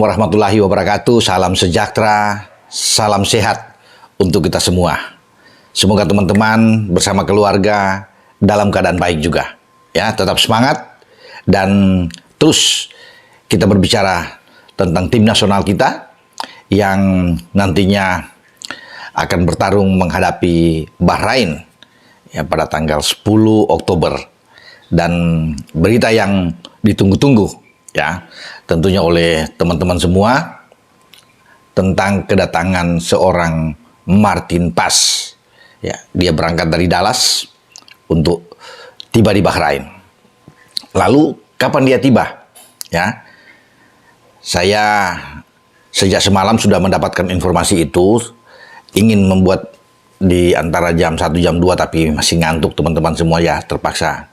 Warahmatullahi wabarakatuh. Salam sejahtera, salam sehat untuk kita semua. Semoga teman-teman bersama keluarga dalam keadaan baik juga. Ya, tetap semangat dan terus kita berbicara tentang tim nasional kita yang nantinya akan bertarung menghadapi Bahrain ya pada tanggal 10 Oktober. Dan berita yang ditunggu-tunggu ya tentunya oleh teman-teman semua tentang kedatangan seorang Martin Paz. Ya, dia berangkat dari Dallas untuk tiba di Bahrain. Lalu kapan dia tiba? Ya, saya sejak semalam sudah mendapatkan informasi itu, ingin membuat di antara jam 1 jam 2 tapi masih ngantuk teman-teman semua ya, terpaksa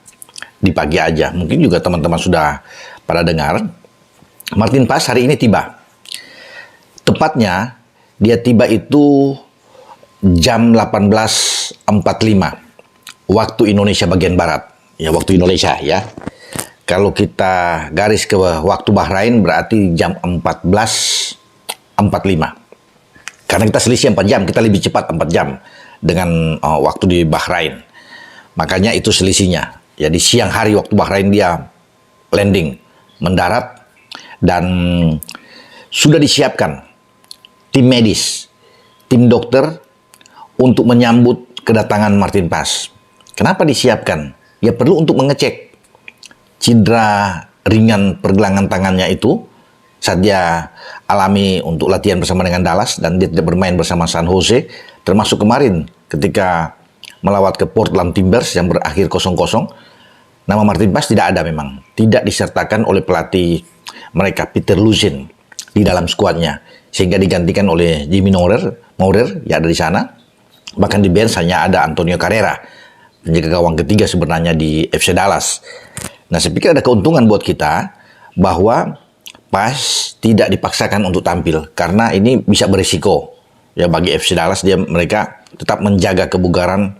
di pagi aja. Mungkin juga teman-teman sudah pada dengar. Martin Paz hari ini tiba. Tepatnya dia tiba itu jam 18.45 waktu Indonesia bagian barat. Ya, waktu Indonesia ya. Kalau kita garis ke waktu Bahrain berarti jam 14.45. Karena kita selisih 4 jam, kita lebih cepat 4 jam dengan waktu di Bahrain. Makanya itu selisihnya. Ya, di siang hari waktu Bahrain dia landing, mendarat, dan sudah disiapkan tim medis, tim dokter untuk menyambut kedatangan Martin Paz. Kenapa disiapkan? Ya perlu untuk mengecek cedera ringan pergelangan tangannya itu saat dia alami untuk latihan bersama dengan Dallas dan dia tidak bermain bersama San Jose, termasuk kemarin ketika melawat ke Portland Timbers yang berakhir 0-0. Nama Martin Paz tidak ada memang, tidak disertakan oleh pelatih mereka Peter Luzin di dalam skuadnya, sehingga digantikan oleh Jimmy Maurer ya dari sana. Bahkan di bench hanya ada Antonio Carrera, penjaga gawang ketiga sebenarnya di FC Dallas. Nah, saya pikir ada keuntungan buat kita bahwa Paz tidak dipaksakan untuk tampil karena ini bisa berisiko ya bagi FC Dallas. Mereka tetap menjaga kebugaran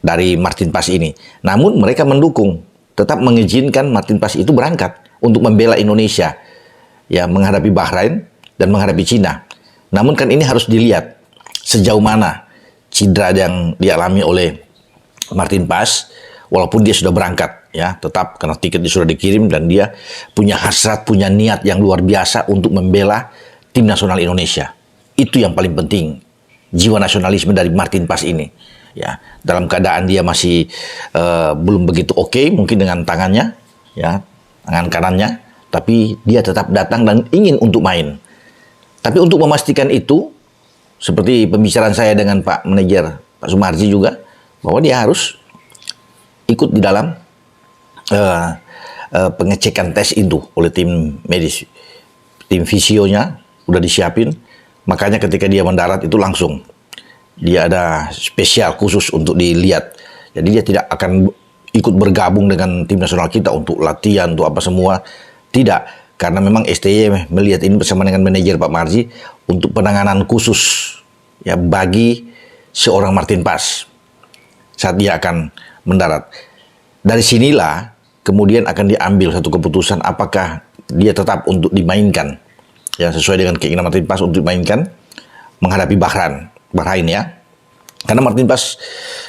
dari Martin Paz ini. Namun mereka mendukung, tetap mengizinkan Martin Paz itu berangkat untuk membela Indonesia ya menghadapi Bahrain dan menghadapi Cina. Namun kan ini harus dilihat sejauh mana cedera yang dialami oleh Martin Paz, walaupun dia sudah berangkat ya, tetap karena tiketnya sudah dikirim dan dia punya hasrat, punya niat yang luar biasa untuk membela tim nasional Indonesia. Itu yang paling penting, jiwa nasionalisme dari Martin Paz ini. Ya, dalam keadaan dia masih belum begitu oke, mungkin dengan tangannya, ya, tangan kanannya, tapi dia tetap datang dan ingin untuk main. Tapi untuk memastikan itu, seperti pembicaraan saya dengan Pak Manajer, Pak Sumarji juga, bahwa dia harus ikut di dalam pengecekan tes itu oleh tim medis. Tim fisionya udah disiapin, makanya ketika dia mendarat itu langsung dia ada spesial khusus untuk dilihat. Jadi dia tidak akan ikut bergabung dengan tim nasional kita untuk latihan, untuk apa semua. Tidak, karena memang STY melihat ini bersama dengan manajer Pak Marji untuk penanganan khusus ya bagi seorang Martin Paz saat dia akan mendarat. Dari sinilah kemudian akan diambil satu keputusan apakah dia tetap untuk dimainkan ya sesuai dengan keinginan Martin Paz untuk dimainkan menghadapi Bahrain ya. Karena Martin Paz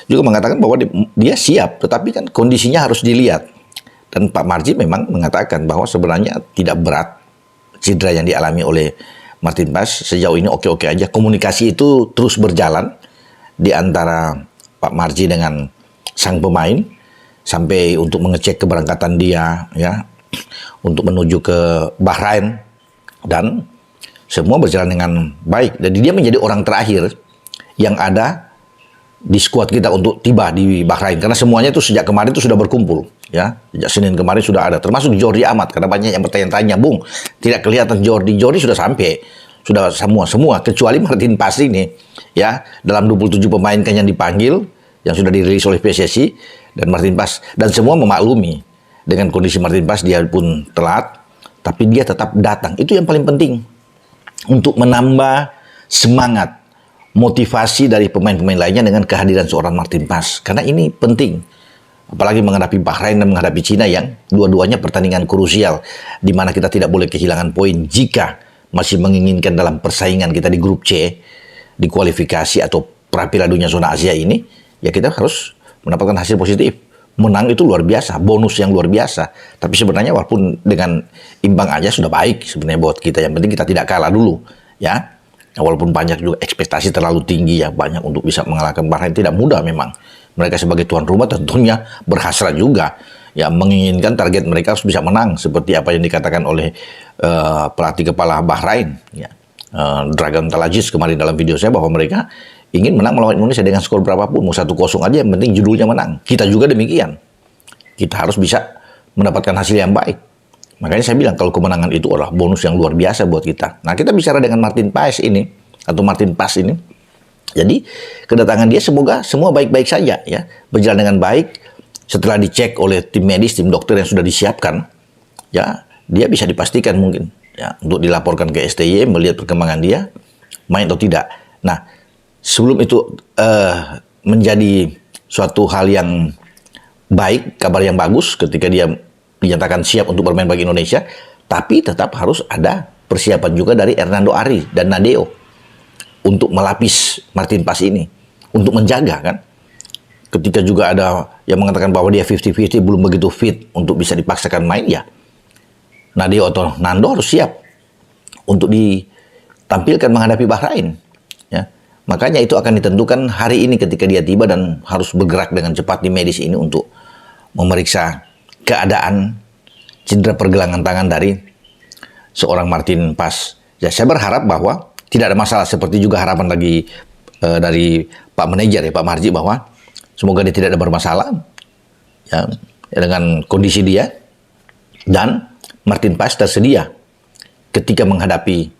juga mengatakan bahwa dia siap, tetapi kan kondisinya harus dilihat. Dan Pak Marji memang mengatakan bahwa sebenarnya tidak berat cedera yang dialami oleh Martin Paz. Sejauh ini oke-oke aja. Komunikasi itu terus berjalan di antara Pak Marji dengan sang pemain sampai untuk mengecek keberangkatan dia ya untuk menuju ke Bahrain, dan semua berjalan dengan baik. Jadi dia menjadi orang terakhir yang ada di skuad kita untuk tiba di Bahrain, karena semuanya itu sejak kemarin itu sudah berkumpul ya, sejak Senin kemarin sudah ada, termasuk Jordi Amat, karena banyak yang bertanya-tanya, Bung, tidak kelihatan Jordi sudah sampai, sudah semua kecuali Martin Paz ini ya, dalam 27 pemain kan yang dipanggil yang sudah dirilis oleh PSSI dan Martin Paz, dan semua memaklumi dengan kondisi Martin Paz, dia pun telat tapi dia tetap datang. Itu yang paling penting untuk menambah semangat, motivasi dari pemain-pemain lainnya dengan kehadiran seorang Martin Paz. Karena ini penting, apalagi menghadapi Bahrain dan menghadapi Cina yang dua-duanya pertandingan krusial, di mana kita tidak boleh kehilangan poin jika masih menginginkan dalam persaingan kita di grup C, di kualifikasi atau pra-Piala Dunia zona Asia ini, ya kita harus mendapatkan hasil positif. Menang itu luar biasa, bonus yang luar biasa. Tapi sebenarnya walaupun dengan imbang aja sudah baik sebenarnya buat kita. Yang penting kita tidak kalah dulu, ya. Walaupun banyak juga ekspektasi terlalu tinggi ya, banyak untuk bisa mengalahkan Bahrain, tidak mudah memang. Mereka sebagai tuan rumah tentunya berhasrat juga, ya, menginginkan target mereka harus bisa menang seperti apa yang dikatakan oleh pelatih kepala Bahrain, ya, Dragan Talajis kemarin dalam video saya, bahwa mereka ingin menang melawan Indonesia dengan skor berapapun, mau 1-0 aja, yang penting judulnya menang. Kita juga demikian, kita harus bisa mendapatkan hasil yang baik. Makanya saya bilang kalau kemenangan itu adalah bonus yang luar biasa buat kita. Nah, kita bicara dengan Martin Paes ini, atau Martin Paes ini, jadi kedatangan dia semoga semua baik-baik saja, ya, berjalan dengan baik. Setelah dicek oleh tim medis, tim dokter yang sudah disiapkan, ya, dia bisa dipastikan mungkin, ya, untuk dilaporkan ke STY, melihat perkembangan dia main atau tidak. Nah, sebelum itu menjadi suatu hal yang baik, kabar yang bagus ketika dia dinyatakan siap untuk bermain bagi Indonesia, tapi tetap harus ada persiapan juga dari Hernando Ari dan Nadeo untuk melapis Martin Paes ini, untuk menjaga, kan. Ketika juga ada yang mengatakan bahwa dia 50-50, belum begitu fit untuk bisa dipaksakan main, ya Nadeo atau Nando harus siap untuk ditampilkan menghadapi Bahrain, ya. Makanya itu akan ditentukan hari ini ketika dia tiba dan harus bergerak dengan cepat di medis ini untuk memeriksa keadaan cedera pergelangan tangan dari seorang Martin Paes. Ya, saya berharap bahwa tidak ada masalah, seperti juga harapan lagi dari Pak Manajer, ya, Pak Marji, bahwa semoga dia tidak ada bermasalah, ya, dengan kondisi dia, dan Martin Paes tersedia ketika menghadapi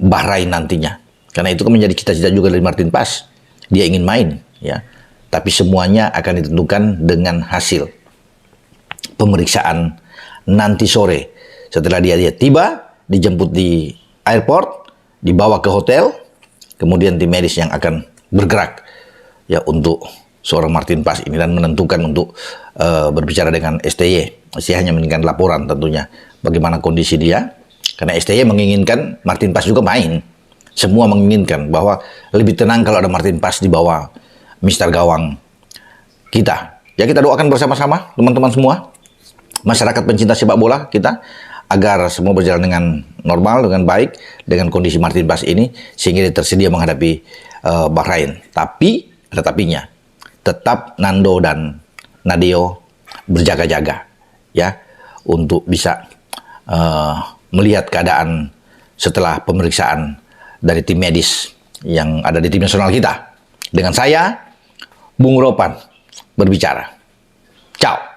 Bahrain nantinya. Karena itu kan menjadi cita-cita juga dari Martin Paes. Dia ingin main, ya. Tapi semuanya akan ditentukan dengan hasil pemeriksaan nanti sore. Setelah dia tiba, dijemput di airport, dibawa ke hotel, kemudian tim medis yang akan bergerak, ya, untuk seorang Martin Paes ini dan menentukan untuk berbicara dengan STY. STY hanya menginginkan laporan tentunya bagaimana kondisi dia, karena STY menginginkan Martin Paes juga main. Semua menginginkan bahwa lebih tenang kalau ada Martin Paes di bawah Mister Gawang kita. Ya, kita doakan bersama-sama teman-teman semua, masyarakat pencinta sepak bola kita, agar semua berjalan dengan normal, dengan baik, dengan kondisi Martin Paes ini, sehingga dia tersedia menghadapi Bahrain. Tapi, ada tapinya, tetap Nando dan Nadeo berjaga-jaga, ya, untuk bisa melihat keadaan setelah pemeriksaan dari tim medis yang ada di tim nasional kita. Dengan saya, Bung Ropan, berbicara. Ciao.